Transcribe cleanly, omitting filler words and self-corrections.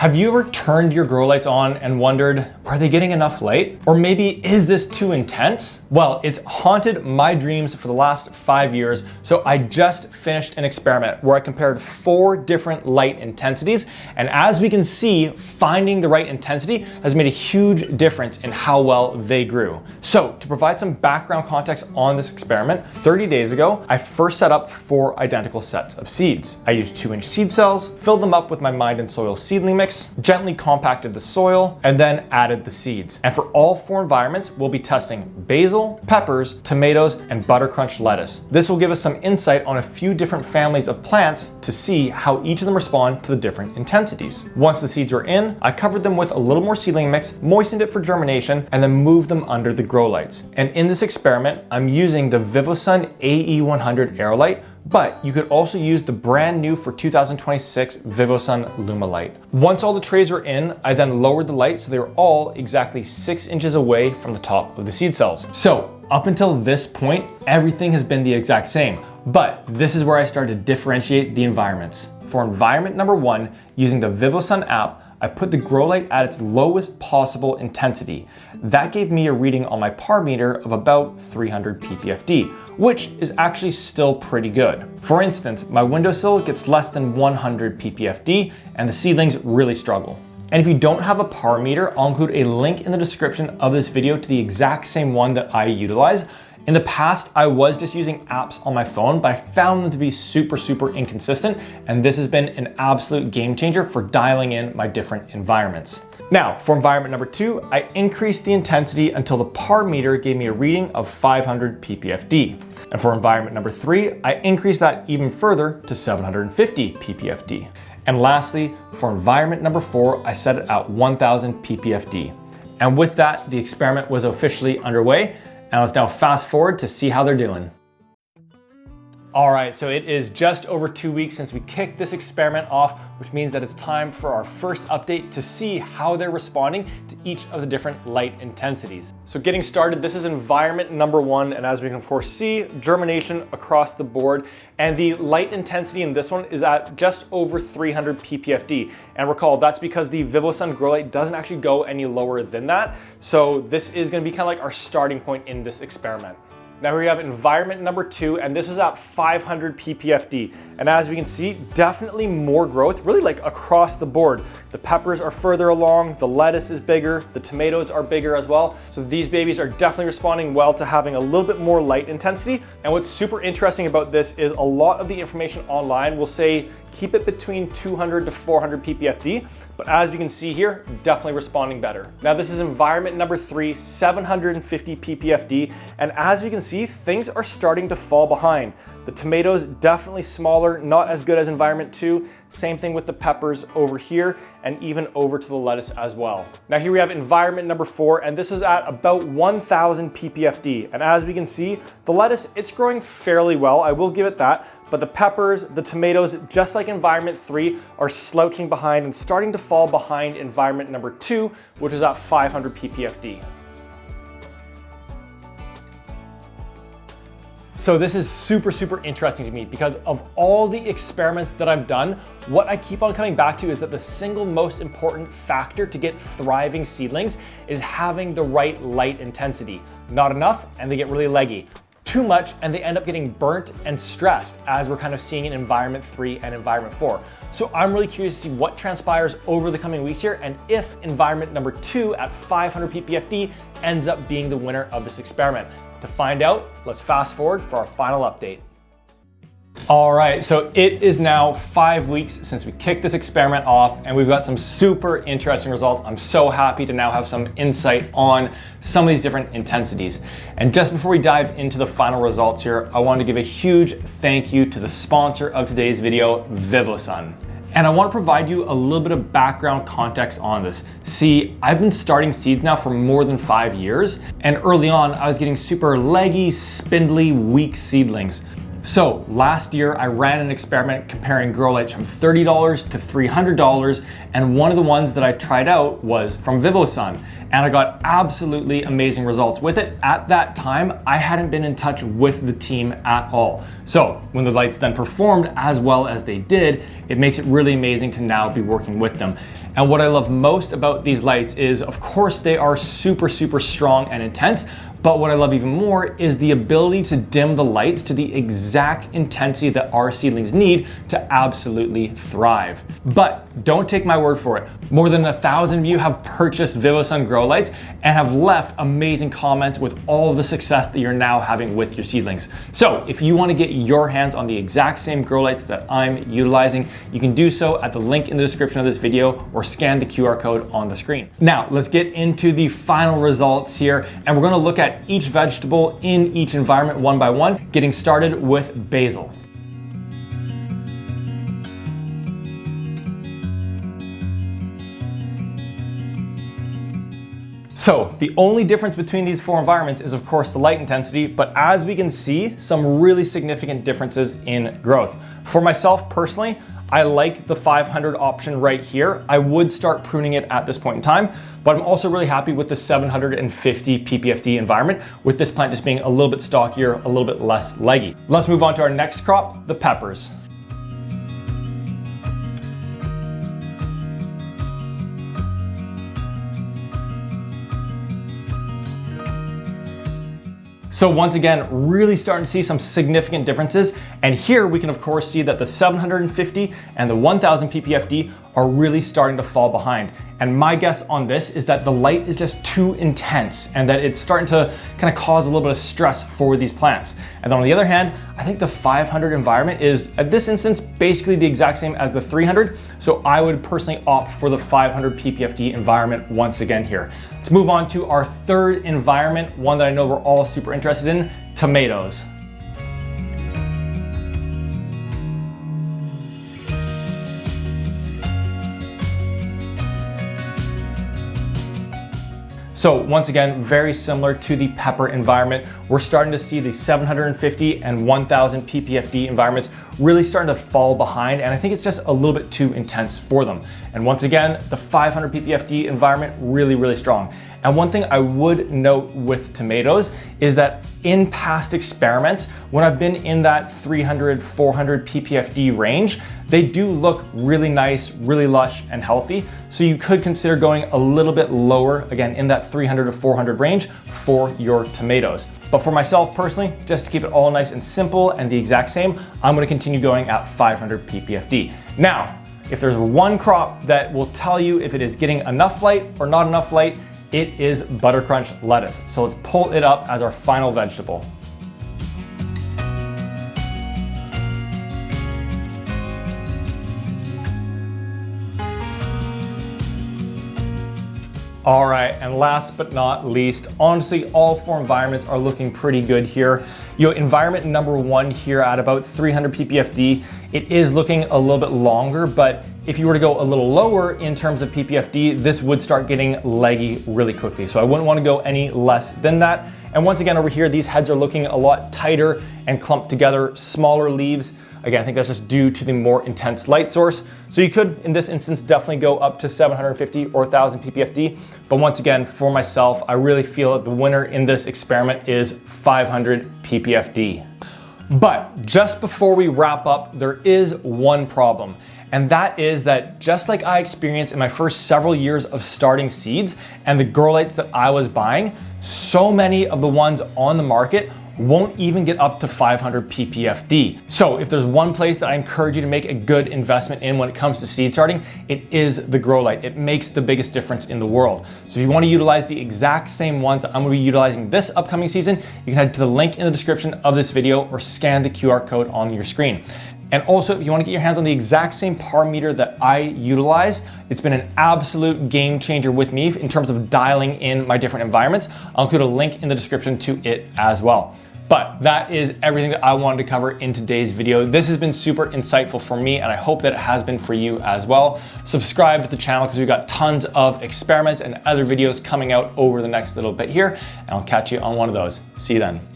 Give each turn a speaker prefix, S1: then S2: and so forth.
S1: Have you ever turned your grow lights on and wondered, are they getting enough light? Or maybe, is this too intense? Well, it's haunted my dreams for the last 5 years, so I just finished an experiment where I compared 4 different light intensities, and as we can see, finding the right intensity has made a huge difference in how well they grew. So, to provide some background context on this experiment, 30 days ago, I first set up 4 identical sets of seeds. I used 2-inch seed cells, filled them up with my Mind and Soil seedling mix, gently compacted the soil, and then added the seeds. And for all 4 environments, we'll be testing basil, peppers, tomatoes, and buttercrunch lettuce. This will give us some insight on a few different families of plants to see how each of them respond to the different intensities. Once the seeds were in, I covered them with a little more seedling mix, moistened it for germination, and then moved them under the grow lights. And in this experiment, I'm using the VIVOSUN AE100 AeroLight, but you could also use the brand new for 2026 VIVOSUN LumaLight. Once all the trays were in, I then lowered the light so they were all exactly 6 inches away from the top of the seed cells. So up until this point, everything has been the exact same, but this is where I started to differentiate the environments. For environment number 1, using the VIVOSUN app, I put the grow light at its lowest possible intensity. That gave me a reading on my PARMETER of about 300 ppfd, which is actually still pretty good. For instance, my windowsill gets less than 100 ppfd, and the seedlings really struggle. And if you don't have a PARMETER, I'll include a link in the description of this video to the exact same one that I utilize. In the past, I was just using apps on my phone, but I found them to be super inconsistent, and this has been an absolute game changer for dialing in my different environments. Now, for environment number 2, I increased the intensity until the PARMETER gave me a reading of 500 ppfd. And for environment number 3, I increased that even further to 750 ppfd. And lastly, for environment number 4, I set it at 1000 ppfd. And with that, the experiment was officially underway. And let's now fast forward to see how they're doing. All right, so it is just over 2 weeks since we kicked this experiment off, which means that it's time for our first update to see how they're responding to each of the different light intensities. So getting started, this is environment number 1, and as we can foresee, germination across the board, and the light intensity in this one is at just over 300 ppfd. And recall, that's because the VIVOSUN grow light doesn't actually go any lower than that, so this is gonna be kind of like our starting point in this experiment. Now here we have environment number 2, and this is at 500 ppfd. And as we can see, definitely more growth, really like across the board. The peppers are further along, the lettuce is bigger, the tomatoes are bigger as well. So these babies are definitely responding well to having a little bit more light intensity. And what's super interesting about this is a lot of the information online will say keep it between 200 to 400 ppfd, but as we can see here, definitely responding better. Now this is environment number 3, 750 ppfd, and as we can see, things are starting to fall behind. The tomatoes definitely smaller, not as good as environment 2. Same thing with the peppers over here, and even over to the lettuce as well. Now here we have environment number 4, and this is at about 1000 ppfd. And as we can see, the lettuce, it's growing fairly well, I will give it that. But the peppers, the tomatoes, just like environment 3, are slouching behind and starting to fall behind environment number 2, which is at 500 ppfd. So this is super interesting to me because of all the experiments that I've done, what I keep on coming back to is that the single most important factor to get thriving seedlings is having the right light intensity. Not enough, and they get really leggy. Too much, and they end up getting burnt and stressed, as we're kind of seeing in environment 3 and environment 4. So I'm really curious to see what transpires over the coming weeks here, and if environment number 2 at 500 ppfd ends up being the winner of this experiment. To find out, let's fast forward for our final update. All right, so it is now 5 weeks since we kicked this experiment off, and we've got some super interesting results. I'm so happy to now have some insight on some of these different intensities. And just before we dive into the final results here, I want to give a huge thank you to the sponsor of today's video, VIVOSUN. And I want to provide you a little bit of background context on this. See, I've been starting seeds now for more than 5 years, and early on I was getting super leggy, spindly, weak seedlings. So last year I ran an experiment comparing grow lights from $30 to $300, and one of the ones that I tried out was from VIVOSUN, and I got absolutely amazing results with it. At that time, I hadn't been in touch with the team at all. So when the lights then performed as well as they did, it makes it really amazing to now be working with them. And what I love most about these lights is, of course, they are super, super strong and intense, but what I love even more is the ability to dim the lights to the exact intensity that our seedlings need to absolutely thrive. But don't take my word for it. More than 1,000 of you have purchased VIVOSUN grow lights and have left amazing comments with all of the success that you're now having with your seedlings. So if you want to get your hands on the exact same grow lights that I'm utilizing, you can do so at the link in the description of this video or scan the QR code on the screen. Now let's get into the final results here, and we're going to look at each vegetable in each environment one by one, getting started with basil. So the only difference between these four environments is of course the light intensity, but as we can see, some really significant differences in growth. For myself personally, I like the 500 option right here. I would start pruning it at this point in time, but I'm also really happy with the 750 ppfd environment, with this plant just being a little bit stockier, a little bit less leggy. Let's move on to our next crop, the peppers. So once again, really starting to see some significant differences. And here we can of course see that the 750 and the 1000 ppfd are really starting to fall behind. And my guess on this is that the light is just too intense and that it's starting to kind of cause a little bit of stress for these plants. And then on the other hand, I think the 500 environment is, at this instance, basically the exact same as the 300. So I would personally opt for the 500 ppfd environment once again here. Let's move on to our third environment, one that I know we're all super interested in, tomatoes. So once again, very similar to the pepper environment, we're starting to see the 750 and 1000 ppfd environments really starting to fall behind, and I think it's just a little bit too intense for them. And once again, the 500 ppfd environment really, really strong. And one thing I would note with tomatoes is that in past experiments, when I've been in that 300, 400 ppfd range, they do look really nice, really lush and healthy. So you could consider going a little bit lower, again, in that 300 to 400 range for your tomatoes. But for myself personally, just to keep it all nice and simple and the exact same, I'm gonna continue going at 500 ppfd. Now, if there's one crop that will tell you if it is getting enough light or not enough light, it is buttercrunch lettuce. So let's pull it up as our final vegetable. All right, and last but not least, honestly, all four environments are looking pretty good here. You know, environment number one here at about 300 ppfd, it is looking a little bit longer, but if you were to go a little lower in terms of ppfd, this would start getting leggy really quickly. So I wouldn't want to go any less than that. And once again, over here, these heads are looking a lot tighter and clumped together, smaller leaves. Again, I think that's just due to the more intense light source. So you could, in this instance, definitely go up to 750 or 1000 ppfd. But once again, for myself, I really feel that the winner in this experiment is 500 ppfd. But just before we wrap up, there is one problem. And that is that just like I experienced in my first several years of starting seeds and the grow lights that I was buying, so many of the ones on the market won't even get up to 500 ppfd. So if there's one place that I encourage you to make a good investment in when it comes to seed starting, it is the grow light. It makes the biggest difference in the world. So if you want to utilize the exact same ones that I'm going to be utilizing this upcoming season, you can head to the link in the description of this video or scan the QR code on your screen. And also, if you want to get your hands on the exact same PARMETER that I utilize, it's been an absolute game changer with me in terms of dialing in my different environments. I'll include a link in the description to it as well. But that is everything that I wanted to cover in today's video. This has been super insightful for me, and I hope that it has been for you as well. Subscribe to the channel because we've got tons of experiments and other videos coming out over the next little bit here, and I'll catch you on one of those. See you then.